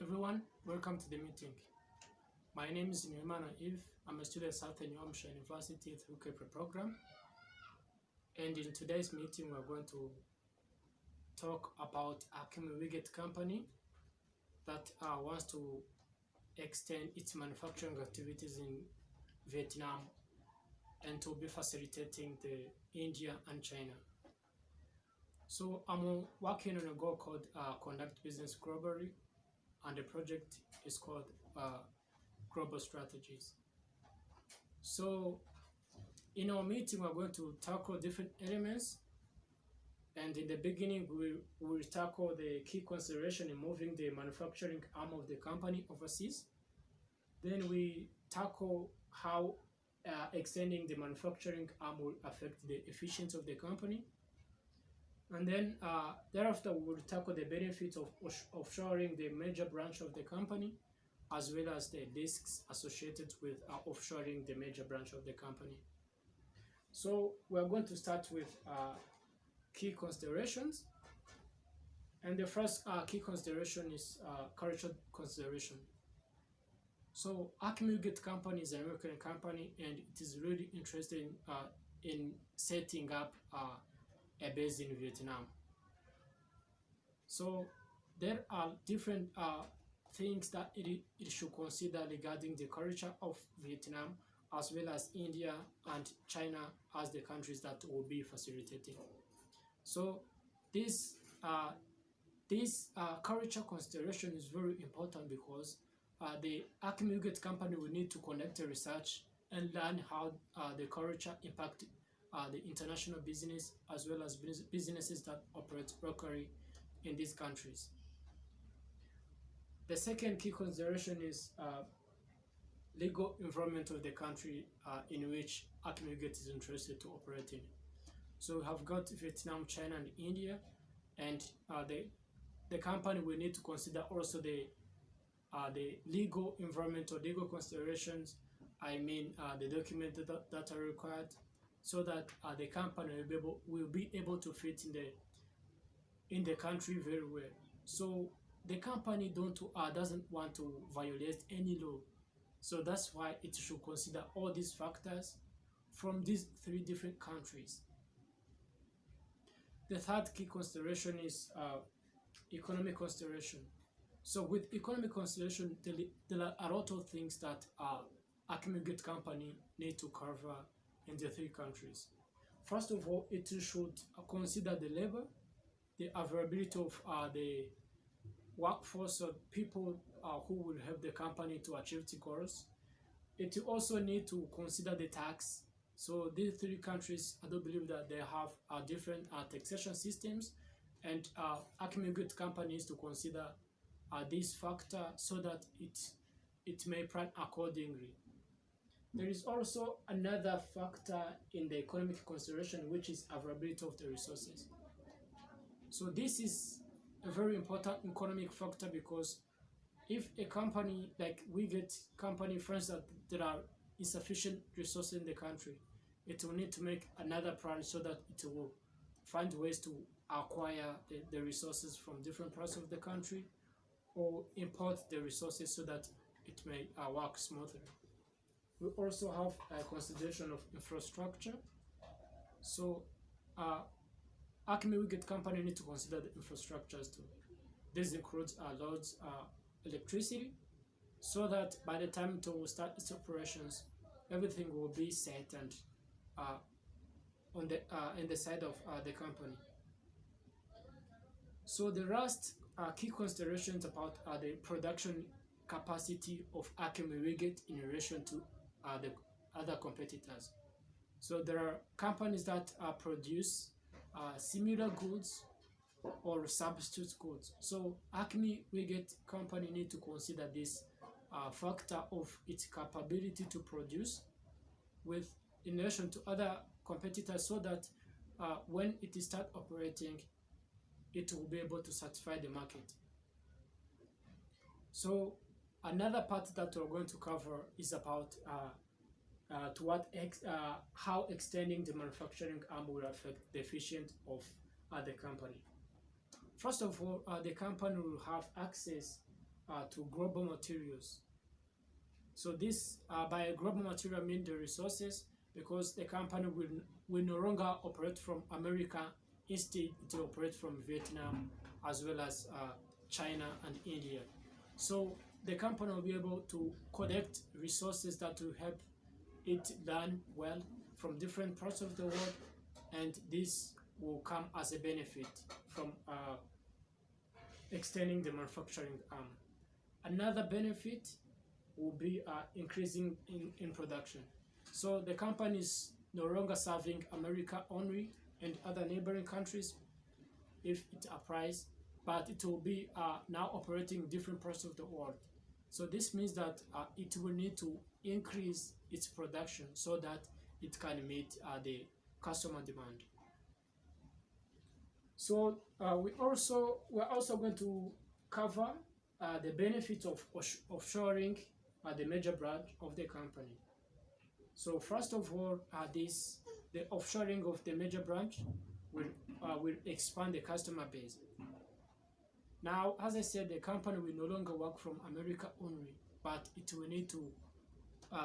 everyone, welcome to the meeting. My name is Yves Nubahimana. I'm a student at New Hampshire University through Kepler program. And in today's meeting, we're going to talk about a chemical company that wants to extend its manufacturing activities in Vietnam and to be facilitating the India and China. So I'm working on a goal called Conduct Business Globally, and the project is called Global Strategies. So in our meeting, we're going to tackle different elements. And in the beginning, we will tackle the key consideration in moving the manufacturing arm of the company overseas. Then we tackle how extending the manufacturing arm will affect the efficiency of the company. And then thereafter, we will tackle the benefits of offshoring the major branch of the company, as well as the risks associated with offshoring the major branch of the company. So we are going to start with key considerations. And the first key consideration is cultural consideration. So Acme Gate Company is an American company, and it is really interested in setting up a base in Vietnam. So there are different things that it should consider regarding the culture of Vietnam, as well as India and China as the countries that will be facilitating. So this culture consideration is very important because the Acme Gate Company will need to conduct a research and learn how the culture impact the international business, as well as businesses that operate locally in these countries. The second key consideration is legal environment of the country in which Acme Gate is interested to operate in. So we have got Vietnam, China, and India, and the company will need to consider also the legal environment or legal considerations. I mean the documents that are required, so that the company will be able to fit in the country very well. So the company doesn't want to violate any law. So that's why it should consider all these factors from these three different countries. The third key consideration is economic consideration. So with economic consideration, there are a lot of things that Acme Gate Company need to cover in the three countries. First of all, it should consider the labor, the availability of the workforce of people who will help the company to achieve the goals. It also need to consider the tax. So these three countries, I do believe that they have different taxation systems, and Acme Gate Company needs to consider this factor so that it may plan accordingly. There is also another factor in the economic consideration, which is availability of the resources. So this is a very important economic factor, because if a company like we get company, for instance, that there are insufficient resources in the country, it will need to make another plan so that it will find ways to acquire the resources from different parts of the country, or import the resources so that it may work smoothly. We also have a consideration of infrastructure. So Acme Gate Company need to consider the infrastructures too. This includes roads, electricity, so that by the time to start its operations, everything will be set and in the side of the company. So the last key considerations about the production capacity of Acme Gate in relation to the other competitors. So there are companies that produce similar goods or substitute goods. So Acme Gate Company need to consider this factor of its capability to produce in relation to other competitors, so that when it starts operating, it will be able to satisfy the market. So another part that we're going to cover is about how extending the manufacturing arm will affect the efficiency of the company. First of all, the company will have access to global materials. So this by global material mean the resources, because the company will no longer operate from America. Instead, it will operate from Vietnam as well as China and India. So the company will be able to collect resources that will help it learn well from different parts of the world, and this will come as a benefit from extending the manufacturing arm. Another benefit will be increasing in production. So the company is no longer serving America only and other neighboring countries if it applies, but it will be now operating in different parts of the world. So this means that it will need to increase its production so that it can meet the customer demand. So we're also going to cover the benefits of offshoring the major branch of the company. So first of all, the offshoring of the major branch will expand the customer base. Now, as I said, the company will no longer work from America only, but it will need to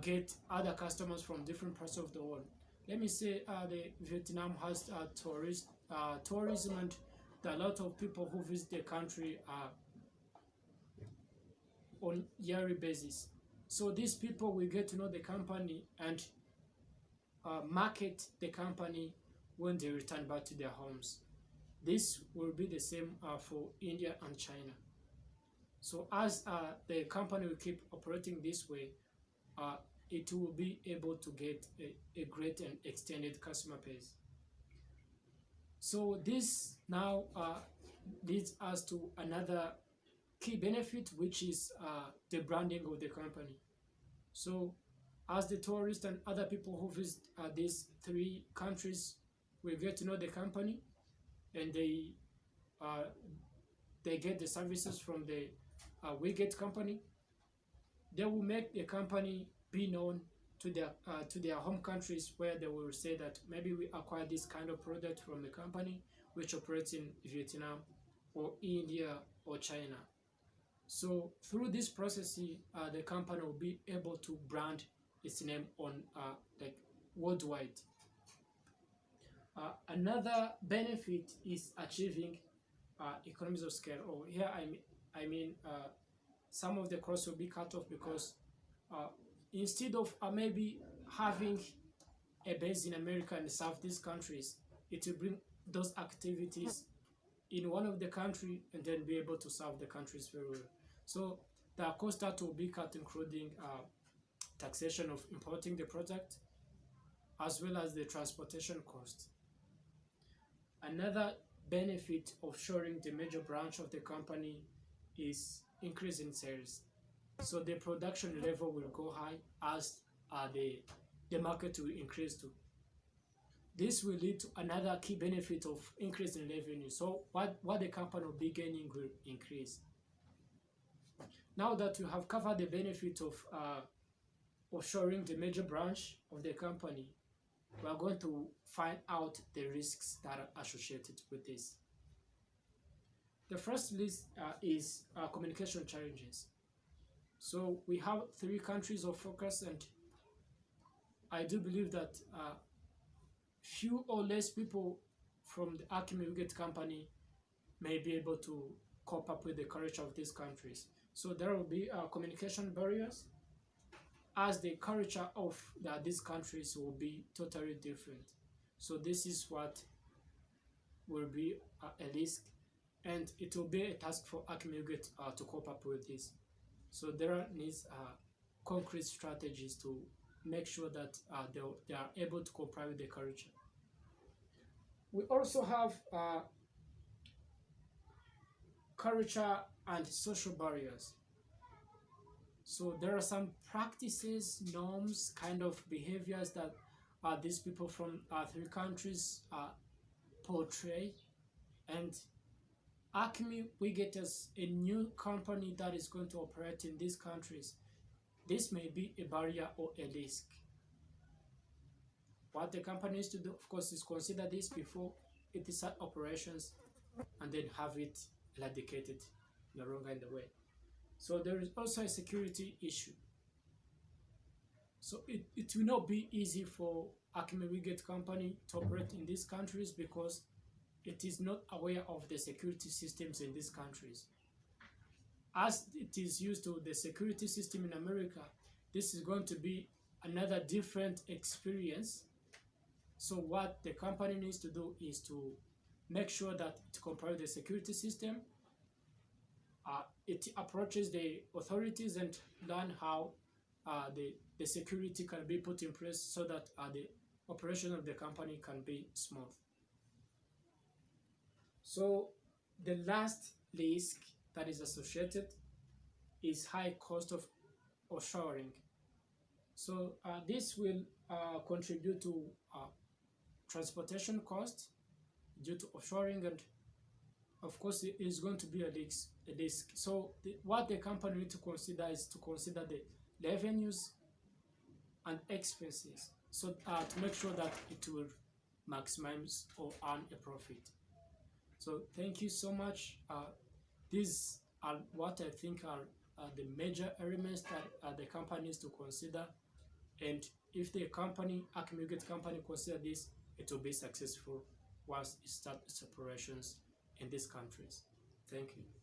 get other customers from different parts of the world. Let me say the Vietnam has tourism, and there are a lot of people who visit the country on yearly basis. So these people will get to know the company and market the company when they return back to their homes. This will be the same for India and China. So as the company will keep operating this way, it will be able to get a great and extended customer base. So this now leads us to another key benefit, which is the branding of the company. So as the tourists and other people who visit these three countries will get to know the company, and they get the services from the Wiget company, they will make the company be known to their home countries, where they will say that maybe we acquired this kind of product from a company which operates in Vietnam or India or China. So through this process, the company will be able to brand its name on like worldwide. Another benefit is achieving economies of scale. Or here I mean some of the costs will be cut off, because instead of maybe having a base in America and serve these countries, it will bring those activities in one of the country and then be able to serve the countries very well. So the cost that will be cut, including taxation of importing the product, as well as the transportation cost. Another benefit of shoring the major branch of the company is increase in sales. So the production level will go high as the market will increase too. This will lead to another key benefit of increase in revenue. So what the company will be gaining will increase. Now that we have covered the benefit of offshoring the major branch of the company, we are going to find out the risks that are associated with this. The first list is communication challenges. So we have 3 countries of focus, and I do believe that few or less people from the Alchemy Wiget company may be able to cope up with the culture of these countries. So there will be communication barriers, as the culture of these countries will be totally different. So this is what will be a risk, and it will be a task for Alchemy Wiget to cope up with this. So there needs concrete strategies to make sure that they are able to comply with the culture. We also have culture and social barriers. So there are some practices, norms, kind of behaviors that these people from 3 countries portray, and Alchemy Wiget as a new company that is going to operate in these countries, this may be a barrier or a risk. What the company needs to do, of course, is consider this before it is at operations, and then have it eradicated no longer in the way. So there is also a security issue. So it will not be easy for Ackme company to operate in these countries because it is not aware of the security systems in these countries. As it is used to the security system in America, this is going to be another different experience. So what the company needs to do is to make sure that it compares the security system, it approaches the authorities and learn how the security can be put in place so that the operation of the company can be smooth. So the last risk that is associated is high cost of offshoring. So this will contribute to transportation cost due to offshoring, and of course it is going to be a risk. So what the company need to consider is to consider the revenues and expenses, so to make sure that it will maximize or earn a profit. So thank you so much. These are what I think are the major elements that the company needs to consider, and if the company, Ackme company, consider this, it will be successful once it starts its operations in these countries. Thank you.